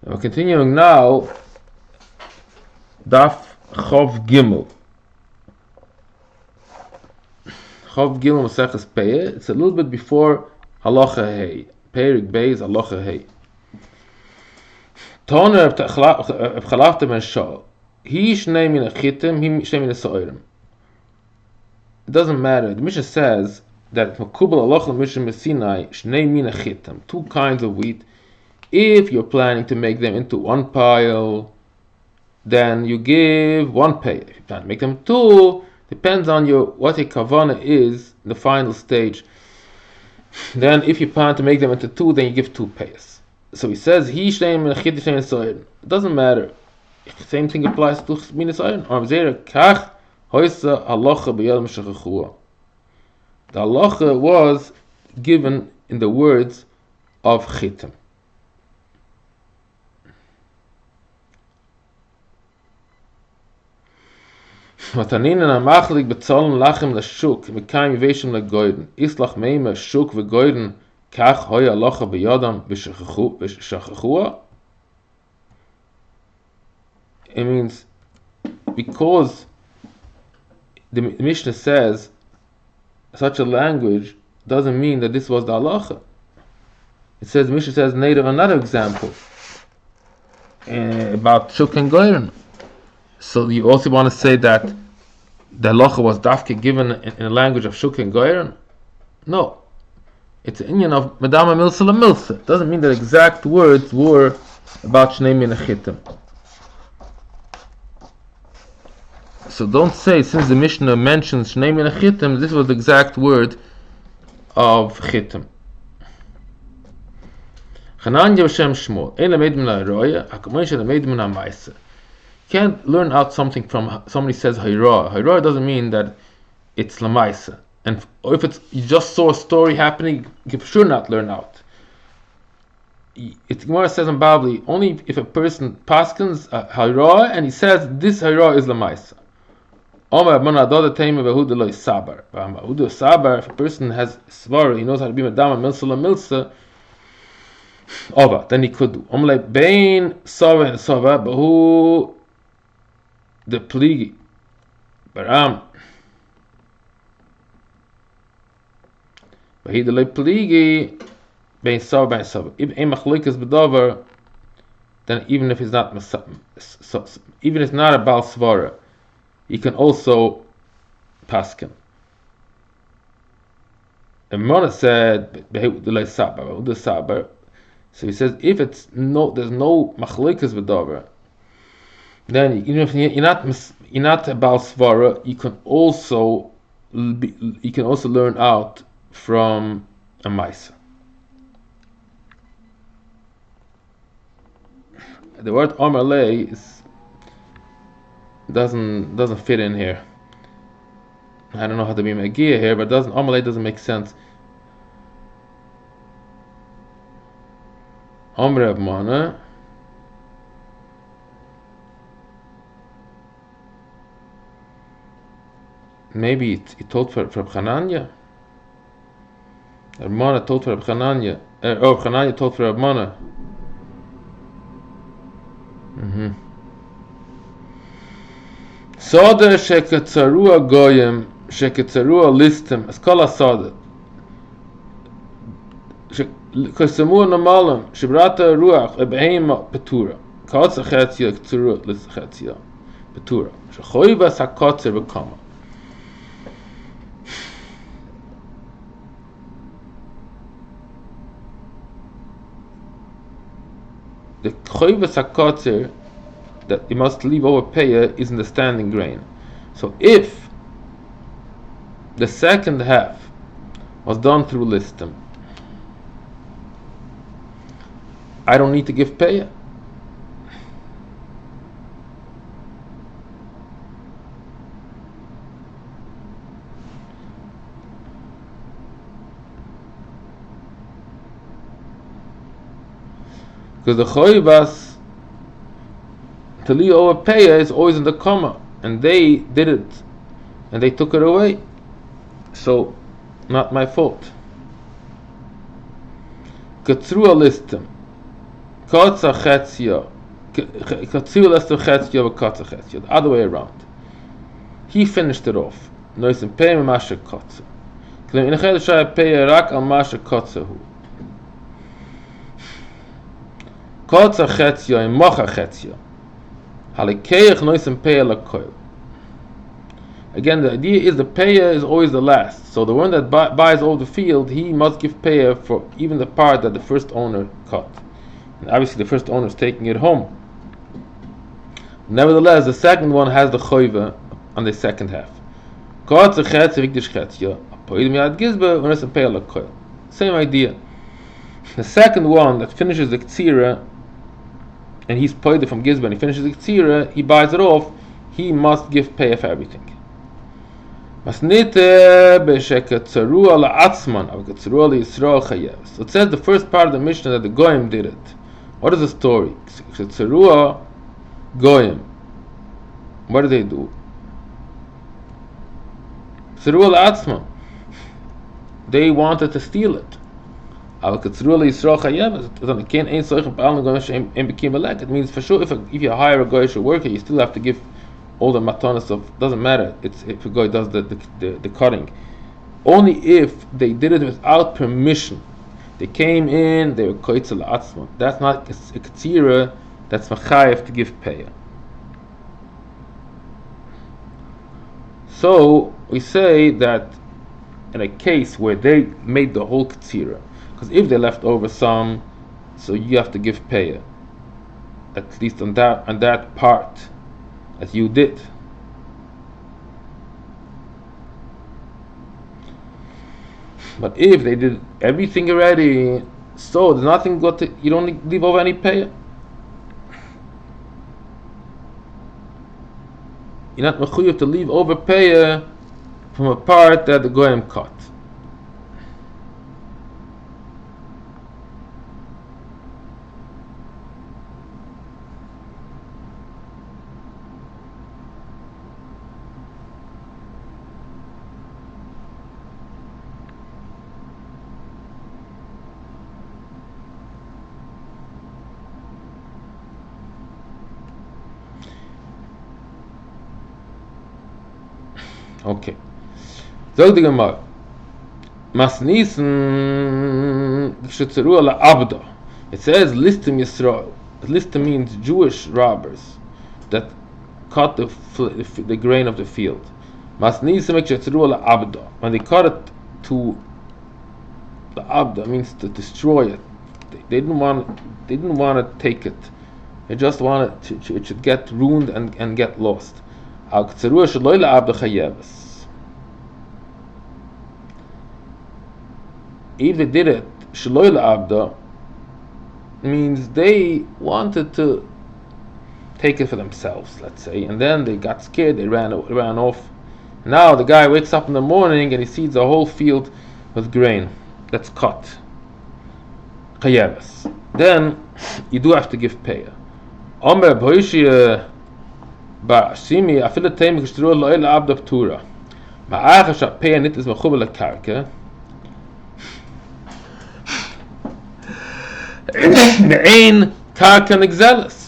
We're continuing now, Daf Chov Gimel. Chov Gimel Maseches Peah. It's a little bit before Halacha Hey. Perik Beis Halacha Hey. Toner B'chalachtem Ben Shal. He shnei min achitim, he shnei min asoirim. It doesn't matter. The Mishna says that Makubal Halacha Mishna Sinai shnei min achitim, two kinds of wheat. If you're planning to make them into one pile, then you give one pay. If you plan to make them two, depends on what your kavanah is in the final stage. Then if you plan to make them into two, then you give two payas. So he says, he shnei min achitim shnei min asoirim. It doesn't matter. Same thing applies to min asoirim. Kach hoisa halacha b'yad m'shachachua. The halacha was given in the words of chitim. Mataninen amachlik betzahlen lachem lashuk mekayim yiveshim legoyden islach meima shuk vegoyden kach hoya halacha b'yadam b'shachachua. It means because the Mishna says such a language doesn't mean that this was the halacha. It says, Mishna says native another example about shuk and goyren. So you also want to say that the halacha was dafke given in the language of shuk and goyren? No. It's an inyan of medama milsa la milsa. It doesn't mean that exact words were about shnei min achitim. So don't say, since the Mishnah mentions shnei min achitim, this was the exact word of chitim. Chananya b'shem Shmuel, ein lamed min ha'roya, ha'kamoy shelamed min ha'maisa. Can't learn out something from somebody says hayra. Hayra doesn't mean that it's lamaisa. And if it's you just saw a story happening, you can for sure not learn out. It's Gemara says in Babli, only if a person paskins hayra and he says this hayra is lamaisa. If a person has svara, he knows how to be madama milsa la milsa, then he could do. Bein sava and sava, bahu the pligi. Baram. Bahi the le pligi, bein sava and sava. If ein machlikas bedover, then even if it's not even if it's not a bal svara, you can also paskin. And Mona said, so he says, if there's no machlikas v'davar, then even if you're not a bal svara, you can also learn out from a maisa. The word amalei doesn't fit in here. I don't know how to be magia here, but amalei doesn't make sense. Amr Mana. Maybe it told for Hananya. Mana told for Hananya. Hananya told for Mana. Sada shekatzarua goyim shekatzarua listem askala sada. Kosamua namalam shibrata ruach ebehema petura. Katz achatzia ktzarua lisachatzia petura. Shachoiva sakatzer bekama. The choiva sakatzer that you must leave over Peah is in the standing grain. So if the second half was done through listem, I don't need to give Peah. Because the choivas to leave over Peah is always in the comma, and they did it, and they took it away. So, not my fault. Katsrua listem. Kotza chetzia, katzilas to chetzia, kotza chetzia. The other way around. He finished it off. Noisim Peah Masha kotza. Klem inachel shai Peah rak al Masha kotza hu. Kotza chetzia and mocha chetzia. Halikeich noisim Peah lakoil. Again, the idea is the Peah is always the last. So the one that buys all the field, he must give Peah for even the part that the first owner cut. And obviously the first owner is taking it home. Nevertheless, the second one has the choiva on the second half. Same idea. The second one that finishes the ktsira, and he's poided from gizba, and he finishes the ktsira, he buys it off, he must give Peah for everything. So it says the first part of the Mishna that the Goyim did it. What is the story? Goyim. What do they do? They wanted to steal it. It means for sure if you hire a Goyish worker, you still have to give all the matanas of, doesn't matter, it's if a guy does the cutting. Only if they did it without permission. They came in, they were koitzel atzma. That's not a ktsira, that's machayev to give Peah. So we say that in a case where they made the whole ktsira, because if they left over some, so you have to give Peah, at least on that part that you did. But if they did everything already, so there's nothing got to, you don't leave over any Peah. You're not mechuyev to leave over Peah from a part that the Goyim cut. Okay. Zog the Gemara. Masnisen kshetzeru ala abda. It says listim Yisrael. Listim means Jewish robbers that cut the grain of the field. Masnisen kshetzeru ala abda. When they cut it to the abda, means to destroy it. They didn't want to take it. They just wanted it should get ruined and get lost. If they did it shloi la'abda, means they wanted to take it for themselves, let's say, and then they got scared, they ran off. Now the guy wakes up in the morning and he sees a whole field with grain that's cut. Chayevas. Then you do have to give Peah. Omer b'hoishiyah Ba'ashimi afil teim k'shtrua lo'el abda p'tura. Ma'ach ha'sha Peah nit is mechubel l'karka. Ein Karka Nigzelet.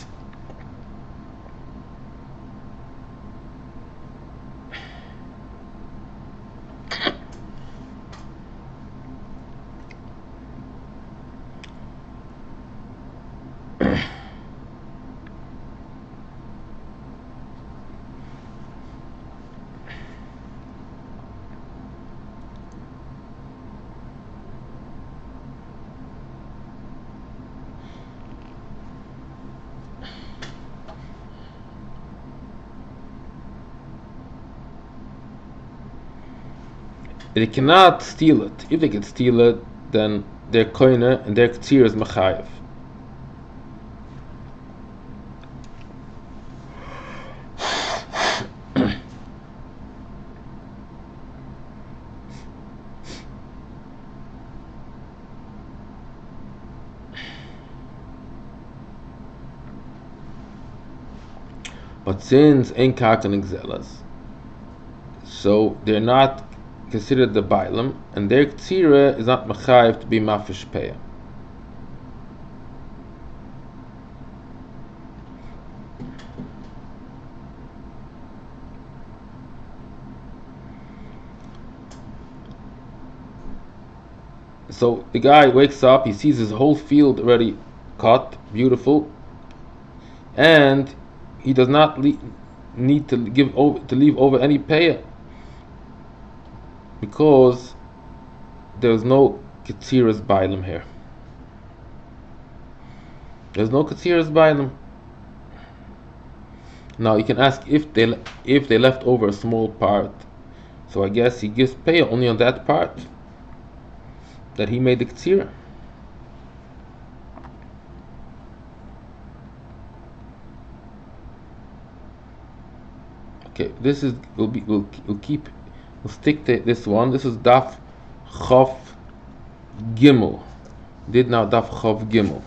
They cannot steal it. If they can steal it, then their koine and their ktsir is mechayev. But since Ein Karka Nigzelet, so they're not considered the Bailam, and their Ktsira is not Mechayev to be Mafish Peah. So the guy wakes up, he sees his whole field already cut, beautiful, and he does not need to leave over any Peah, because there's no Ketziras Bailim here. There's no Ketziras Bailim. Now you can ask if they left over a small part, so I guess he gives Peah only on that part that he made the Ketzira. Okay, this is we'll stick to this one. This is Daf Chav Gimel. Did now Daf Chav Gimel.